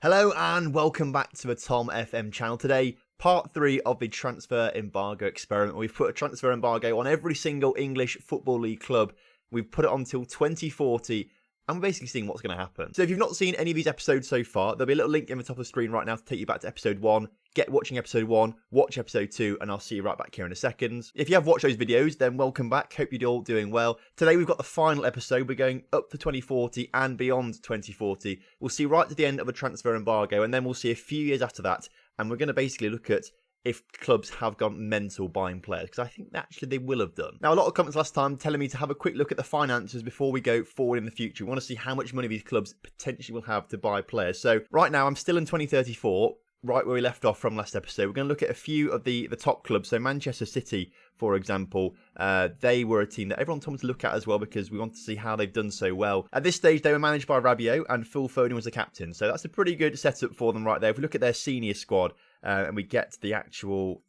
Hello and welcome back to the TomFM channel. Today, part 3 of the Transfer Embargo experiment. We've put a transfer embargo on every single English Football League club. We've put it on until 2040 and we're basically seeing what's going to happen. So if you've not seen any of these episodes so far, there'll be a little link in the top of the screen right now to take you back to episode 1. Get watching episode 1, watch episode 2, and I'll see you right back here in a second. If you have watched those videos, then welcome back. Hope you're all doing well. Today we've got the final episode. We're going up to 2040 and beyond 2040. We'll see right to the end of a transfer embargo, and then we'll see a few years after that, and we're going to basically look at if clubs have gone mental buying players, because I think actually they will have done. Now, a lot of comments last time telling me to have a quick look at the finances before we go forward in the future. We want to see how much money these clubs potentially will have to buy players. So right now, I'm still in 2034, right where we left off from last episode. We're going to look at a few of the top clubs. So Manchester City, for example, they were a team that everyone told me to look at as well because we want to see how they've done so well. At this stage, they were managed by Rabiot and Phil Foden was the captain. So that's a pretty good setup for them right there. If we look at their senior squad and we get the actual,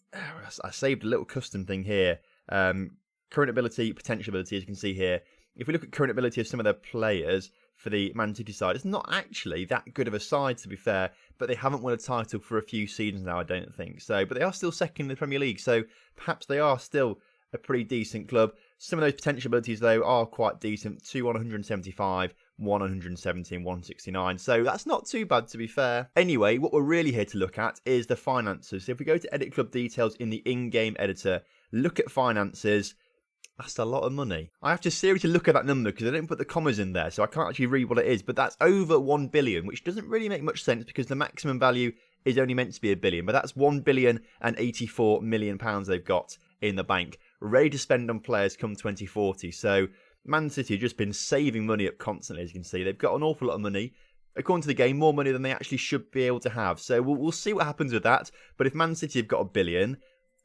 I saved a little custom thing here. Current ability, potential ability, as you can see here. If we look at current ability of some of their players for the Man City side, it's not actually that good of a side, to be fair, but they haven't won a title for a few seasons now, I don't think. So, but they are still second in the Premier League, so perhaps they are still a pretty decent club. Some of those potential abilities, though, are quite decent. 2 on 175, 1 on 117, 169. So that's not too bad, to be fair. Anyway, what we're really here to look at is the finances. So if we go to edit club details in the in-game editor, look at finances, that's a lot of money. I have to seriously look at that number because I didn't put the commas in there, so I can't actually read what it is. But that's over 1 billion, which doesn't really make much sense because the maximum value is only meant to be a billion. But that's £1,084 million they've got in the bank, ready to spend on players come 2040. So Man City have just been saving money up constantly, as you can see. They've got an awful lot of money. According to the game, more money than they actually should be able to have. So we'll see what happens with that. But if Man City have got $1 billion,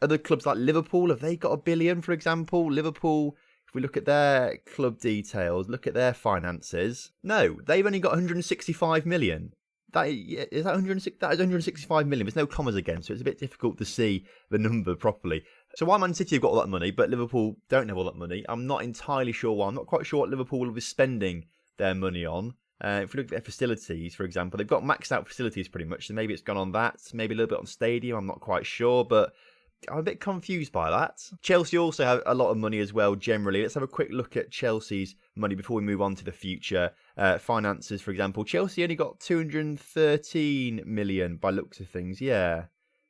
other clubs like Liverpool, have they got $1 billion, for example? Liverpool, if we look at their club details, look at their finances. No, they've only got 165 million. That is 165 million. There's no commas again, so it's a bit difficult to see the number properly. So why Man City have got all that money, but Liverpool don't have all that money? I'm not entirely sure why. I'm not quite sure what Liverpool will be spending their money on. If we look at their facilities, for example, they've got maxed out facilities pretty much, so maybe it's gone on that. Maybe a little bit on stadium, I'm not quite sure, but I'm a bit confused by that. Chelsea also have a lot of money as well, generally. Let's have a quick look at Chelsea's money before we move on to the future. Finances, for example. Chelsea only got 213 million by looks of things, yeah.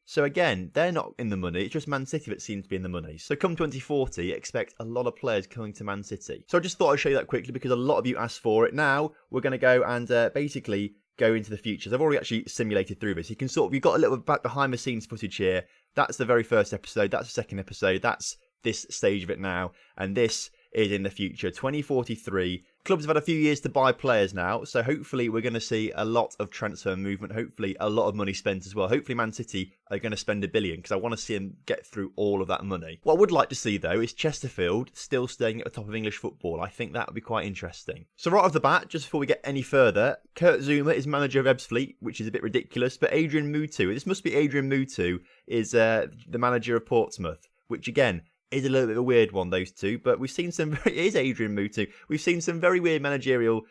So again, they're not in the money. It's just Man City that seems to be in the money. So come 2040, expect a lot of players coming to Man City. So I just thought I'd show you that quickly because a lot of you asked for it. Now, we're going to go and basically go into the future. So I've already actually simulated through this. You can you've got a little back behind the scenes footage here. That's the very first episode. That's the second episode. That's this stage of it now. And this is in the future, 2043. Clubs have had a few years to buy players now. So hopefully we're going to see a lot of transfer movement. Hopefully a lot of money spent as well. Hopefully Man City are going to spend $1 billion because I want to see them get through all of that money. What I would like to see though is Chesterfield still staying at the top of English football. I think that would be quite interesting. So right off the bat, just before we get any further, Kurt Zouma is manager of Ebbsfleet, which is a bit ridiculous. But Adrian Mutu, this must be Adrian Mutu, is the manager of Portsmouth, which again is a little bit of a weird one, those two, but we've seen some it is Adrian Mutu. We've seen some very weird managerial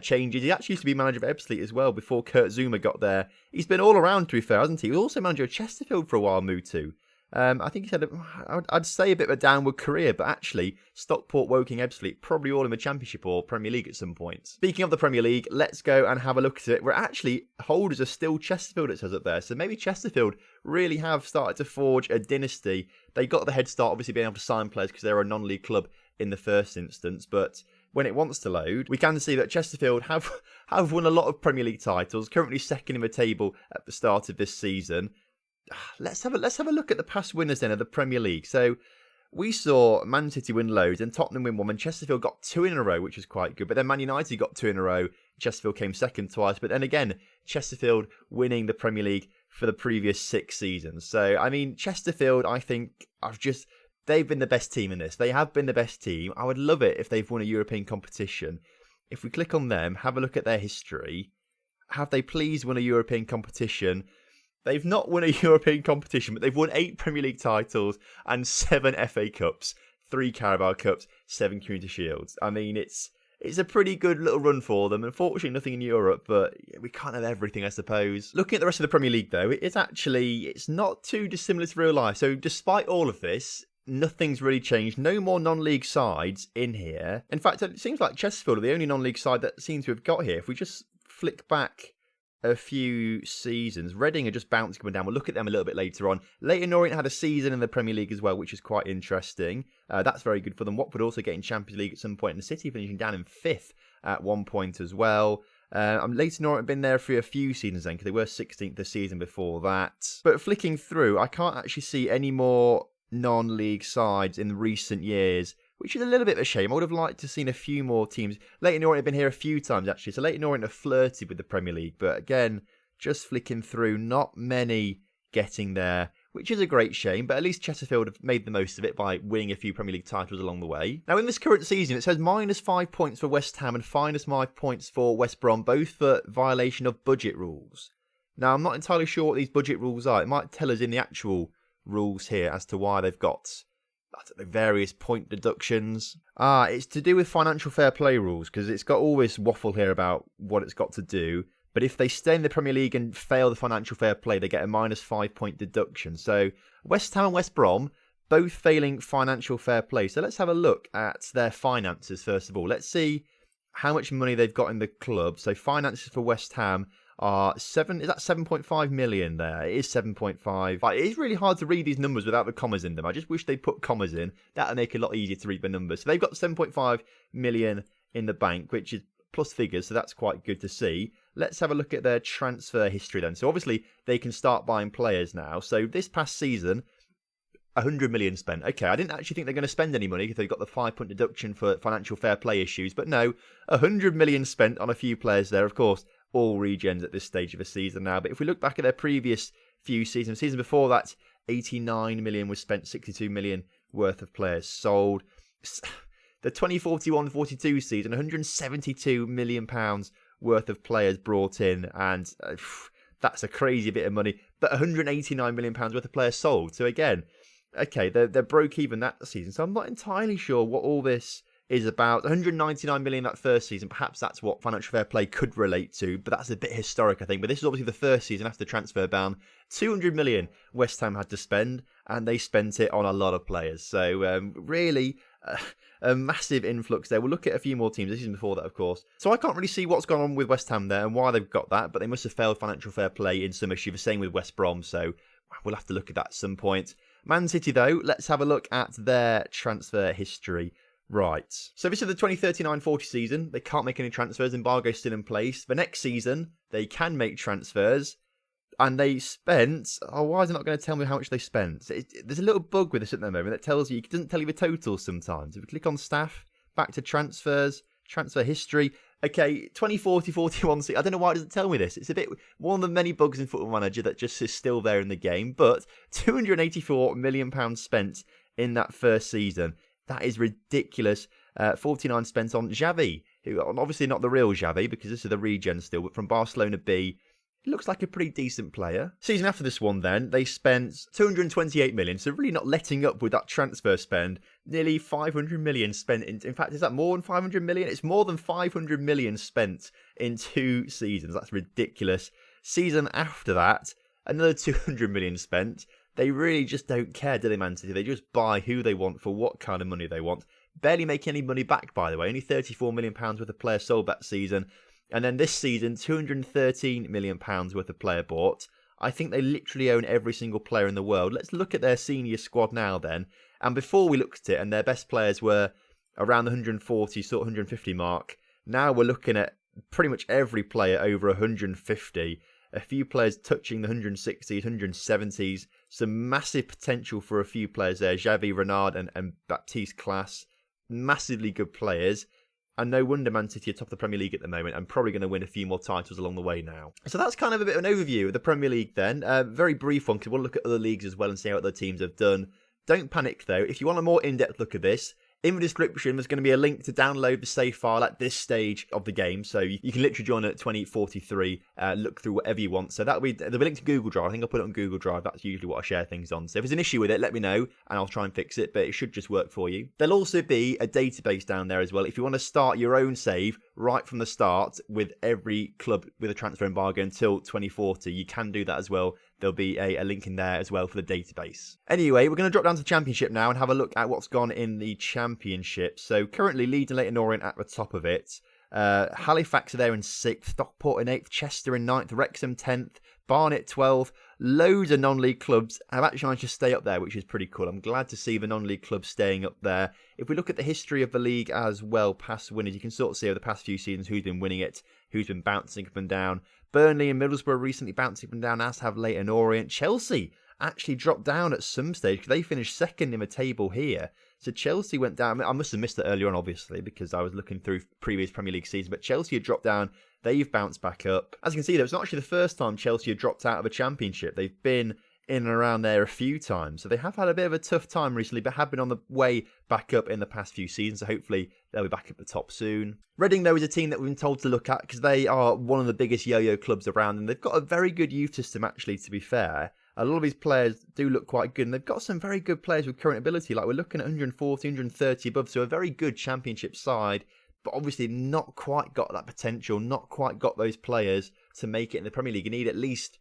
changes. He actually used to be manager of Ebbsfleet as well before Kurt Zouma got there. He's been all around, to be fair, hasn't he? He was also manager of Chesterfield for a while, Mutu. I think he's had, I'd say, a bit of a downward career, but actually, Stockport, Woking, Ebbsfleet, probably all in the Championship or Premier League at some point. Speaking of the Premier League, let's go and have a look at it. We're actually, holders are still Chesterfield, it says up there, so maybe Chesterfield really have started to forge a dynasty. They got the head start, obviously being able to sign players because they're a non-league club in the first instance, but when it wants to load, we can see that Chesterfield have won a lot of Premier League titles, currently second in the table at the start of this season. Let's have a look at the past winners then of the Premier League. So we saw Man City win loads and Tottenham win one, and Chesterfield got 2 in a row, which was quite good. But then Man United got 2 in a row. Chesterfield came second twice. But then again, Chesterfield winning the Premier League for the previous 6 seasons. So, I mean, Chesterfield, I think, they've been the best team in this. They have been the best team. I would love it if they've won a European competition. If we click on them, have a look at their history. Have they please won a European competition? They've not won a European competition, but they've won 8 Premier League titles and 7 FA Cups, 3 Carabao Cups, 7 Community Shields. I mean, it's it's a pretty good little run for them. Unfortunately, nothing in Europe, but we can't have everything, I suppose. Looking at the rest of the Premier League, though, it's not too dissimilar to real life. So despite all of this, nothing's really changed. No more non-league sides in here. In fact, it seems like Chesterfield are the only non-league side that seems to have got here. If we just flick back a few seasons, Reading are just bouncing coming down. We'll look at them a little bit later on. Leyton Orient had a season in the Premier League as well, which is quite interesting. That's very good for them. Watford also getting Champions League at some point, and the City finishing down in 5th at one point as well. Leyton Orient have been there for a few seasons then, because they were 16th the season before that. But flicking through, I can't actually see any more non-league sides in recent years, which is a little bit of a shame. I would have liked to have seen a few more teams. Leyton Orient have been here a few times, actually. So Leyton Orient have flirted with the Premier League. But again, just flicking through, not many getting there, which is a great shame. But at least Chesterfield have made the most of it by winning a few Premier League titles along the way. Now, in this current season, it says -5 points for West Ham and -5 points for West Brom, both for violation of budget rules. Now, I'm not entirely sure what these budget rules are. It might tell us in the actual rules here as to why they've got various point deductions. It's to do with financial fair play rules, because it's got all this waffle here about what it's got to do. But if they stay in the Premier League and fail the financial fair play, they get a -5 point deduction. So West Ham and West Brom, both failing financial fair play. So let's have a look at their finances first of all. Let's see how much money they've got in the club. So finances for West Ham are 7.5 million there? It is 7.5. It is really hard to read these numbers without the commas in them. I just wish they put commas in. That would make it a lot easier to read the numbers. So they've got 7.5 million in the bank, which is plus figures, so that's quite good to see. Let's have a look at their transfer history then. So obviously they can start buying players now. So this past season, 100 million spent. Okay, I didn't actually think they're going to spend any money if they've got the 5-point deduction for financial fair play issues. But no, 100 million spent on a few players there, of course. All regens at this stage of the season now. But if we look back at their previous few seasons, season before that, 89 million was spent, 62 million worth of players sold. The 2041-42 season, 172 million pounds worth of players brought in, and that's a crazy bit of money. But 189 million pounds worth of players sold. So again, okay, they're broke even that season. So I'm not entirely sure what all this is about. 199 million that first season. Perhaps that's what financial fair play could relate to, but that's a bit historic, I think. But this is obviously the first season after the transfer ban. 200 million West Ham had to spend, and they spent it on a lot of players. So really, a massive influx there. We'll look at a few more teams. This season before that, of course. So I can't really see what's gone on with West Ham there and why they've got that, but they must have failed financial fair play in some issue. The same with West Brom, so we'll have to look at that at some point. Man City, though, let's have a look at their transfer history. Right, so this is the 2039-40 season. They can't make any transfers. Embargo's still in place. The next season, they can make transfers. And they spent... Oh, why is it not going to tell me how much they spent? There's a little bug with this at the moment that tells you... It doesn't tell you the totals sometimes. If we click on staff, back to transfers, transfer history... Okay, 2040-41... I don't know why it doesn't tell me this. It's a bit... One of the many bugs in Football Manager that just is still there in the game. But £284 million spent in that first season. That is ridiculous. 49 spent on Xavi, who obviously not the real Xavi because this is the regen still, but from Barcelona B. He looks like a pretty decent player. Season after this one then, they spent 228 million, so really not letting up with that transfer spend. Nearly 500 million spent. In fact, is that more than 500 million? It's more than 500 million spent in 2 seasons. That's ridiculous. Season after that, another 200 million spent. They really just don't care, do they, Man City? They just buy who they want for what kind of money they want. Barely make any money back, by the way. Only £34 million worth of players sold that season. And then this season, £213 million worth of player bought. I think they literally own every single player in the world. Let's look at their senior squad now then. And before we looked at it, and their best players were around the 140, sort of 150 mark. Now we're looking at pretty much every player over 150. A few players touching the 160s, 170s. Some massive potential for a few players there. Xavi, Renard and Baptiste Class. Massively good players. And no wonder Man City are top of the Premier League at the moment and probably going to win a few more titles along the way now. So that's kind of a bit of an overview of the Premier League then. Very brief one because we'll look at other leagues as well and see how other teams have done. Don't panic though. If you want a more in-depth look at this, In the description, there's going to be a link to download the save file at this stage of the game. So you can literally join at 2043, look through whatever you want. So there'll be a link to Google Drive. I think I'll put it on Google Drive. That's usually what I share things on. So if there's an issue with it, let me know and I'll try and fix it. But it should just work for you. There'll also be a database down there as well. If you want to start your own save right from the start with every club with a transfer embargo until 2040, you can do that as well. There'll be a link in there as well for the database. Anyway, we're going to drop down to the Championship now and have a look at what's gone in the Championship. So currently Leeds and Leyton Orient at the top of it. Halifax are there in 6th, Stockport in 8th, Chester in 9th, Wrexham 10th, Barnet 12th. Loads of non-league clubs have actually managed to stay up there, which is pretty cool. I'm glad to see the non-league clubs staying up there. If we look at the history of the league as well, past winners, you can sort of see over the past few seasons who's been winning it, who's been bouncing up and down. Burnley and Middlesbrough recently bouncing up and down, as have Leyton Orient. Chelsea actually dropped down at some stage because they finished second in the table here. So Chelsea went down. I must have missed it earlier on, obviously, because I was looking through previous Premier League seasons. But Chelsea had dropped down. They've bounced back up. As you can see, though, it's not actually the first time Chelsea had dropped out of a Championship. They've been in and around there a few times. So they have had a bit of a tough time recently, but have been on the way back up in the past few seasons. So hopefully they'll be back at the top soon. Reading, though, is a team that we've been told to look at because they are one of the biggest yo-yo clubs around. And they've got a very good youth system, actually, to be fair. A lot of these players do look quite good. And they've got some very good players with current ability. Like we're looking at 140, 130 above. So a very good Championship side. But obviously not quite got that potential. Not quite got those players to make it in the Premier League. You need at least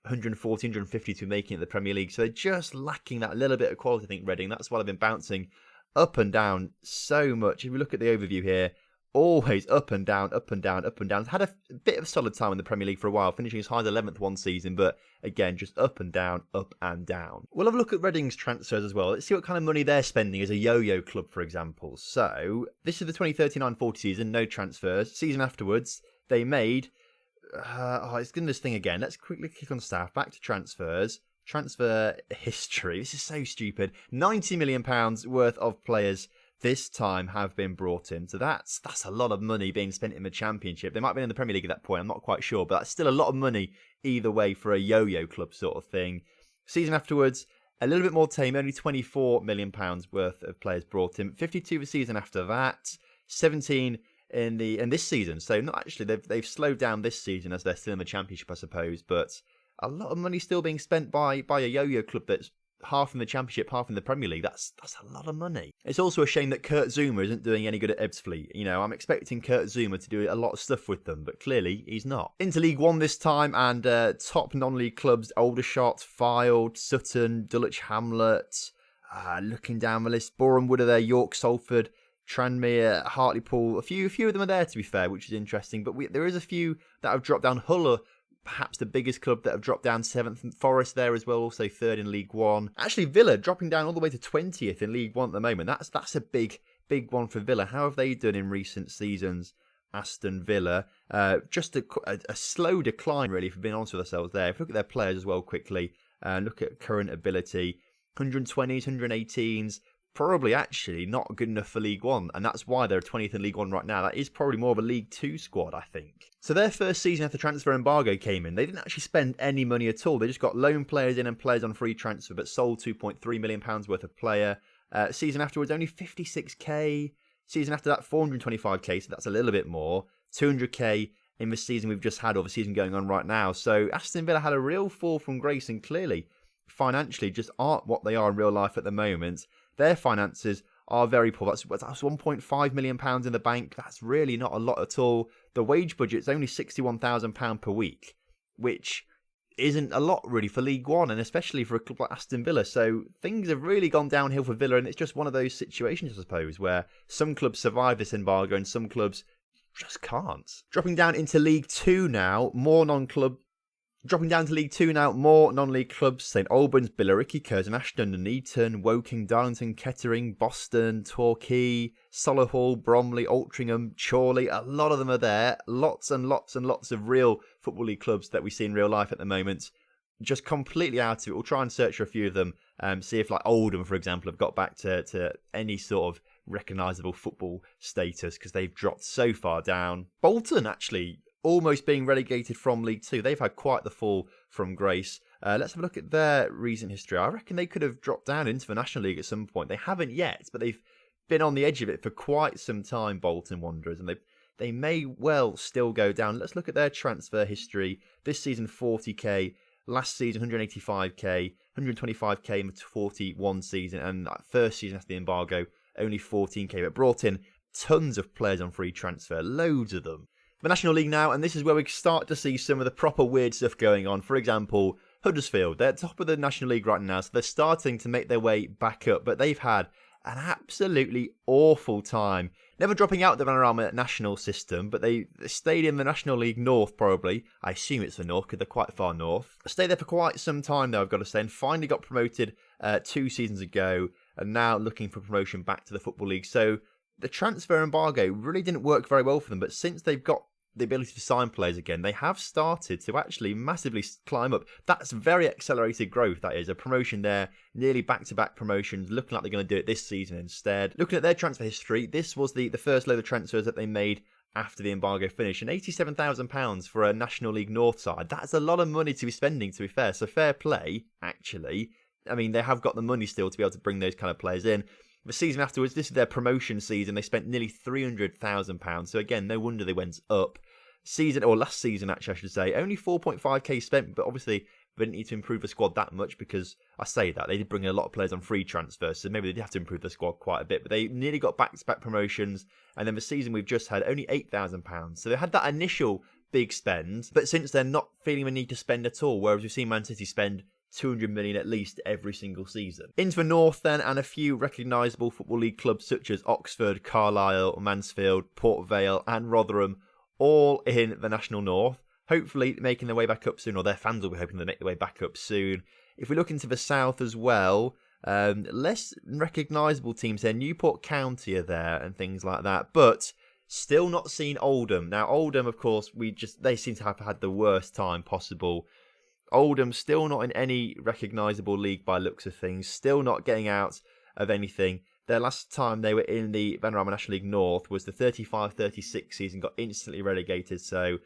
140, 150 to make it in the Premier League. So they're just lacking that little bit of quality, I think, Reading. That's why they've been bouncing up and down so much. If we look at the overview here, always up and down, up and down, up and down. Had a bit of solid time in the Premier League for a while, finishing as high as 11th one season, but again, just up and down, up and down. We'll have a look at Reading's transfers as well. Let's see what kind of money they're spending as a yo-yo club, for example. So, this is the 2039-40 season, no transfers. Season afterwards, they made... it's doing this thing again. Let's quickly click on staff. Back to transfers. Transfer history. This is so stupid. £90 million worth of players this time have been brought in. So that's a lot of money being spent in the Championship. They might have been in the Premier League at that point. I'm not quite sure. But that's still a lot of money either way for a yo-yo club sort of thing. Season afterwards, a little bit more tame. Only £24 million worth of players brought in. 52 the season after that. 17 in this season. So not actually, they've slowed down this season as they're still in the Championship, I suppose. But a lot of money still being spent by a yo-yo club that's half in the Championship, half in the Premier League. That's a lot of money. It's also a shame that Kurt Zuma isn't doing any good at Ebbsfleet. You know, I'm expecting Kurt Zuma to do a lot of stuff with them, but clearly he's not. Into League One this time, and top non-league clubs: Aldershot, Fylde, Sutton, Dulwich Hamlet. Looking down the list, Boreham Wood are there, York, Salford, Tranmere, Hartlepool. A few of them are there, to be fair, which is interesting. But there is a few that have dropped down. Hull are perhaps the biggest club that have dropped down. 7th, Forest there as well, also 3rd in League One. Actually, Villa dropping down all the way to 20th in League One at the moment. That's a big one for Villa. How have they done in recent seasons? Aston Villa, just a slow decline, really, if we're being honest with ourselves there. If we look at their players as well quickly, look at current ability, 120s, 118s, probably actually not good enough for League One, and that's why they're 20th in League One right now. That is probably more of a League Two squad, I think. So their first season after transfer embargo came in, they didn't actually spend any money at all. They just got loan players in and players on free transfer, but sold £2.3 million worth of player. Season afterwards, only 56k. Season after that, 425k, so that's a little bit more. 200k in the season we've just had, or the season going on right now. So Aston Villa had a real fall from grace, and clearly, financially, just aren't what they are in real life at the moment. Their finances are very poor. That's £1.5 million in the bank. That's really not a lot at all. The wage budget's only £61,000 per week, which isn't a lot really for League One, and especially for a club like Aston Villa. So things have really gone downhill for Villa, and it's just one of those situations, I suppose, where some clubs survive this embargo and some clubs just can't. Dropping down into League Two now, more non-league clubs: St Albans, Billericay, Curzon Ashton, Nuneaton, Woking, Darlington, Kettering, Boston, Torquay, Solihull, Bromley, Altrincham, Chorley. A lot of them are there. Lots and lots and lots of real Football League clubs that we see in real life at the moment. Just completely out of it. We'll try and search for a few of them. See if, like, Oldham, for example, have got back to any sort of recognisable football status, because they've dropped so far down. Bolton, actually, almost being relegated from League Two. They've had quite the fall from grace. Let's have a look at their recent history. I reckon they could have dropped down into the National League at some point. They haven't yet, but they've been on the edge of it for quite some time, Bolton Wanderers, and they may well still go down. Let's look at their transfer history. This season, 40k. Last season, 185k, 125k in the 41 season, and that first season after the embargo, only 14k. But brought in tons of players on free transfer, loads of them. The National League now, and this is where we start to see some of the proper weird stuff going on. For example, Huddersfield, they're top of the National League right now, so they're starting to make their way back up, but they've had an absolutely awful time. Never dropping out the Vanarama national system, but they stayed in the National League North probably. I assume it's the North because they're quite far north. Stayed there for quite some time though, I've got to say, and finally got promoted 2 seasons ago, and now looking for promotion back to the Football League. So the transfer embargo really didn't work very well for them, but since they've got the ability to sign players again, they have started to actually massively climb up. That's very accelerated growth, that is. A promotion there, nearly back-to-back promotions, looking like they're going to do it this season instead. Looking at their transfer history, this was the first load of transfers that they made after the embargo finished, and £87,000 for a National League North side. That's a lot of money to be spending, to be fair, so fair play, actually. I mean, they have got the money still to be able to bring those kind of players in. The season afterwards, this is their promotion season. They spent nearly £300,000. So again, no wonder they went up. Last season, actually, I should say, only 4.5k spent, but obviously they didn't need to improve the squad that much because I say that they did bring in a lot of players on free transfers, so maybe they did have to improve the squad quite a bit. But they nearly got back-to-back promotions, and then the season we've just had only £8,000. So they had that initial big spend, but since they're not feeling the need to spend at all, whereas we've seen Man City spend 200 million at least every single season. Into the north then, and a few recognisable Football League clubs such as Oxford, Carlisle, Mansfield, Port Vale and Rotherham, all in the National North, hopefully making their way back up soon, or their fans will be hoping to make their way back up soon. If we look into the south as well, less recognisable teams there. Newport County are there and things like that, but still not seen Oldham. Now Oldham, of course, they seem to have had the worst time possible. Oldham still not in any recognisable league by looks of things, still not getting out of anything. Their last time they were in the Vanarama National League North was the 35-36 season, got instantly relegated. So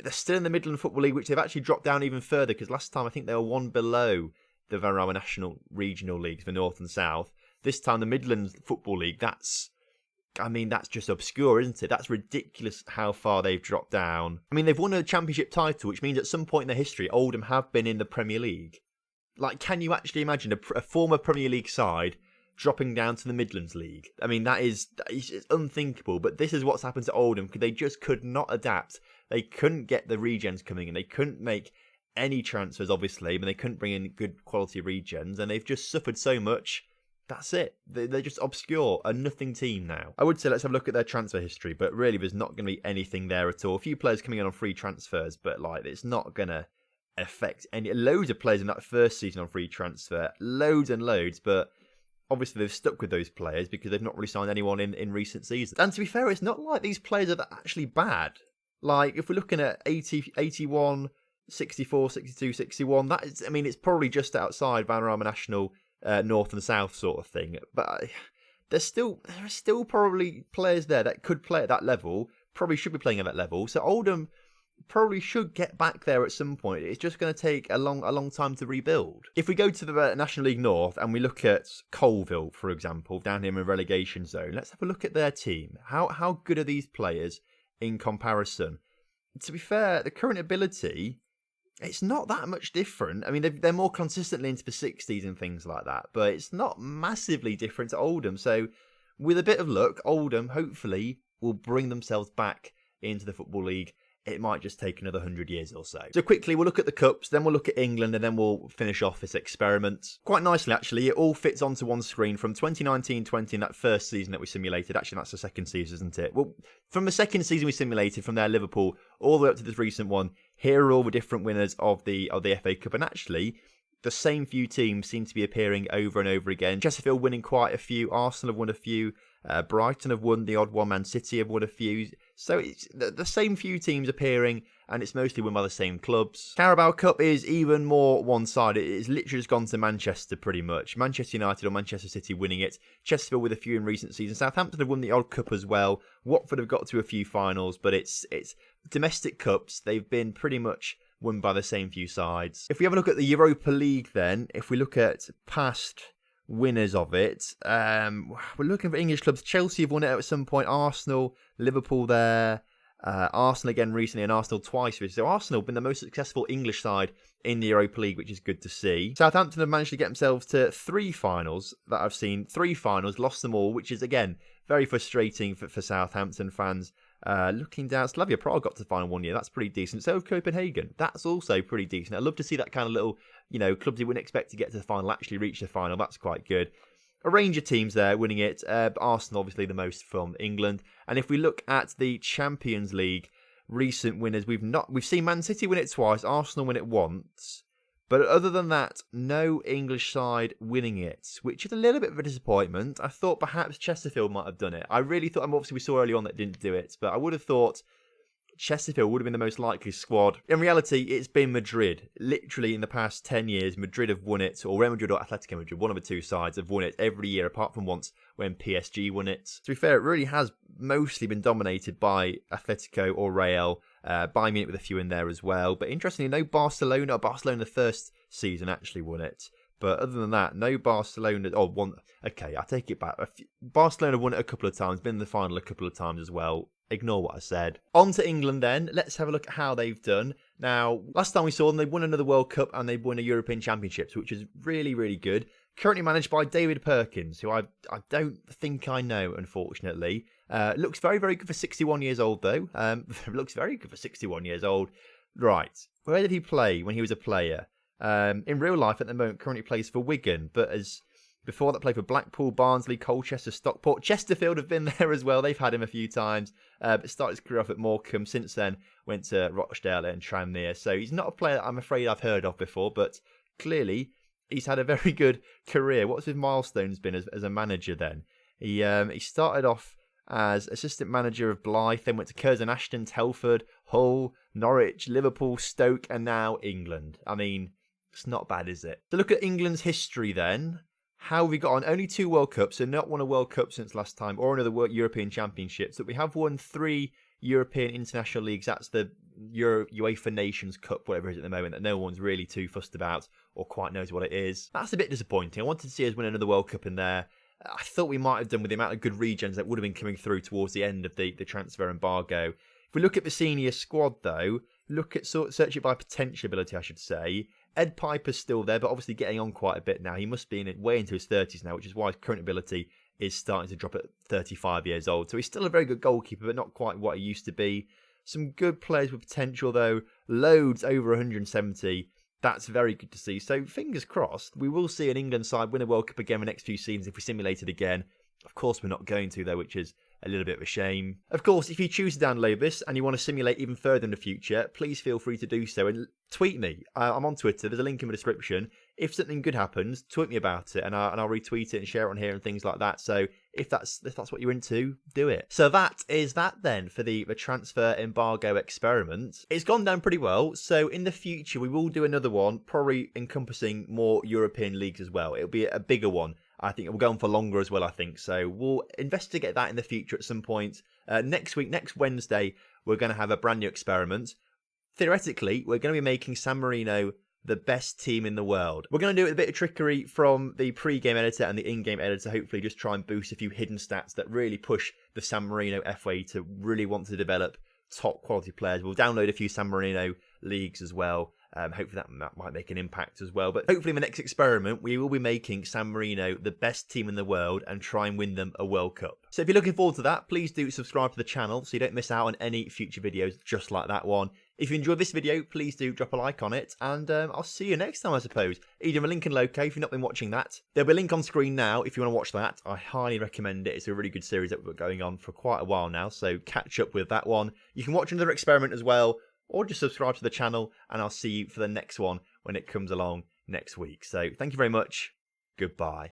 they're still in the Midland Football League, which they've actually dropped down even further, because last time I think they were one below the Vanarama National Regional Leagues, the North and South. This time the Midlands Football League, that's just obscure, isn't it? That's ridiculous how far they've dropped down. I mean, they've won a championship title, which means at some point in their history, Oldham have been in the Premier League. Like, can you actually imagine a former Premier League side dropping down to the Midlands League? I mean, it's unthinkable, but this is what's happened to Oldham, because they just could not adapt. They couldn't get the regens coming in. They couldn't make any transfers, obviously, but they couldn't bring in good quality regens, and they've just suffered so much. That's it. They're just obscure, a nothing team now. I would say let's have a look at their transfer history, but really there's not going to be anything there at all. A few players coming in on free transfers, but like it's not going to affect any. Loads of players in that first season on free transfer, loads and loads, but obviously they've stuck with those players because they've not really signed anyone in recent seasons. And to be fair, it's not like these players are actually bad. Like if we're looking at 80, 81, 64, 62, 61, that is, I mean, it's probably just outside Vanarama National North and South sort of thing, but there are still probably players there that could play at that level, probably should be playing at that level. So Oldham probably should get back there at some point. It's just going to take a long time to rebuild. If we go to the National League North and we look at Coalville, for example, down here in the relegation zone, let's have a look at their team. How good are these players in comparison? To be fair, the current ability, it's not that much different. I mean, they're more consistently into the 60s and things like that, but it's not massively different to Oldham. So with a bit of luck, Oldham hopefully will bring themselves back into the Football League. It might just take another 100 years or so. So quickly, we'll look at the Cups, then we'll look at England, and then we'll finish off this experiment. Quite nicely, actually. It all fits onto one screen from 2019-20 in that first season that we simulated. Actually, that's the second season, isn't it? Well, from the second season we simulated, from there, Liverpool, all the way up to this recent one, here are all the different winners of the FA Cup. And actually, the same few teams seem to be appearing over and over again. Chesterfield winning quite a few. Arsenal have won a few. Brighton have won the odd one. Man City have won a few. So it's the same few teams appearing, and it's mostly won by the same clubs. Carabao Cup is even more one-sided. It's literally just gone to Manchester pretty much. Manchester United or Manchester City winning it. Chesterfield with a few in recent seasons. Southampton have won the odd cup as well. Watford have got to a few finals, but it's domestic cups. They've been pretty much won by the same few sides. If we have a look at the Europa League then, if we look at past winners of it. We're looking for English clubs. Chelsea have won it at some point. Arsenal, Liverpool there. Arsenal again recently, and Arsenal twice. So Arsenal have been the most successful English side in the Europa League, which is good to see. Southampton have managed to get themselves to 3 finals that I've seen. 3 finals, lost them all, which is, again, very frustrating for Southampton fans. Looking down, Slavia Prague got to the final 1 year. That's pretty decent. So have Copenhagen. That's also pretty decent. I'd love to see that kind of little, clubs you wouldn't expect to get to the final actually reach the final. That's quite good. A range of teams there winning it. Arsenal, obviously, the most from England. And if we look at the Champions League recent winners, we've seen Man City win it twice, Arsenal win it once. But other than that, no English side winning it, which is a little bit of a disappointment. I thought perhaps Chesterfield might have done it. I really thought, obviously we saw early on that didn't do it, but I would have thought Chesterfield would have been the most likely squad. In reality, it's been Madrid. Literally in the past 10 years, Madrid have won it, or Real Madrid or Atletico Madrid, one of the two sides have won it every year, apart from once when PSG won it. To be fair, it really has mostly been dominated by Atletico or Real, Bayern Munich with a few in there as well. But interestingly, no Barcelona. Barcelona the first season actually won it. But other than that, no Barcelona. Okay, I take it back. Barcelona won it a couple of times, been in the final a couple of times as well. Ignore what I said. On to England then. Let's have a look at how they've done. Now, last time we saw them, they won another World Cup and they won a European Championships, which is really, really good. Currently managed by David Perkins, who I don't think I know, unfortunately. Looks very, very good for 61 years old, though. Looks very good for 61 years old. Right. Where did he play when he was a player? In real life, at the moment, currently plays for Wigan, but before that, played for Blackpool, Barnsley, Colchester, Stockport. Chesterfield have been there as well. They've had him a few times. But started his career off at Morecambe. Since then, went to Rochdale and Tranmere. So he's not a player that I'm afraid I've heard of before, but clearly he's had a very good career. What's his milestones been as a manager then? He started off as assistant manager of Blyth, then went to Curzon Ashton, Telford, Hull, Norwich, Liverpool, Stoke, and now England. I mean, it's not bad, is it? So look at England's history then. How have we got on? Only 2 World Cups, so not won a World Cup since last time, or another European Championship. So we have won 3 European International Leagues. That's the UEFA Nations Cup, whatever it is at the moment, that no one's really too fussed about or quite knows what it is. That's a bit disappointing. I wanted to see us win another World Cup in there. I thought we might have done with the amount of good regens that would have been coming through towards the end of the transfer embargo. If we look at the senior squad, though, search it by potential ability, I should say. Ed Piper's still there, but obviously getting on quite a bit now. He must be way into his 30s now, which is why his current ability is starting to drop at 35 years old. So he's still a very good goalkeeper, but not quite what he used to be. Some good players with potential, though. Loads over 170. That's very good to see. So fingers crossed, we will see an England side win a World Cup again in the next few seasons if we simulate it again. Of course, we're not going to, though, which is a little bit of a shame. Of course, if you choose to download this and you want to simulate even further in the future, please feel free to do so and tweet me. I'm on Twitter. There's a link in the description. If something good happens, tweet me about it and I'll retweet it and share it on here and things like that. So if that's what you're into, do it. So that is that then for the transfer embargo experiment. It's gone down pretty well. So in the future, we will do another one, probably encompassing more European leagues as well. It'll be a bigger one. I think we'll go on for longer as well, I think. So we'll investigate that in the future at some point. Next week, next Wednesday, we're going to have a brand new experiment. Theoretically, we're going to be making San Marino the best team in the world. We're going to do it with a bit of trickery from the pre-game editor and the in-game editor, hopefully just try and boost a few hidden stats that really push the San Marino FA to really want to develop top quality players. We'll download a few San Marino leagues as well. Hopefully that might make an impact as well. But hopefully in the next experiment, we will be making San Marino the best team in the world and try and win them a World Cup. So if you're looking forward to that, please do subscribe to the channel so you don't miss out on any future videos just like that one. If you enjoyed this video, please do drop a like on it. And I'll see you next time, I suppose. Either a link in loco if you've not been watching that. There'll be a link on screen now if you want to watch that. I highly recommend it. It's a really good series that we've got going on for quite a while now. So catch up with that one. You can watch another experiment as well. Or just subscribe to the channel and I'll see you for the next one when it comes along next week. So thank you very much. Goodbye.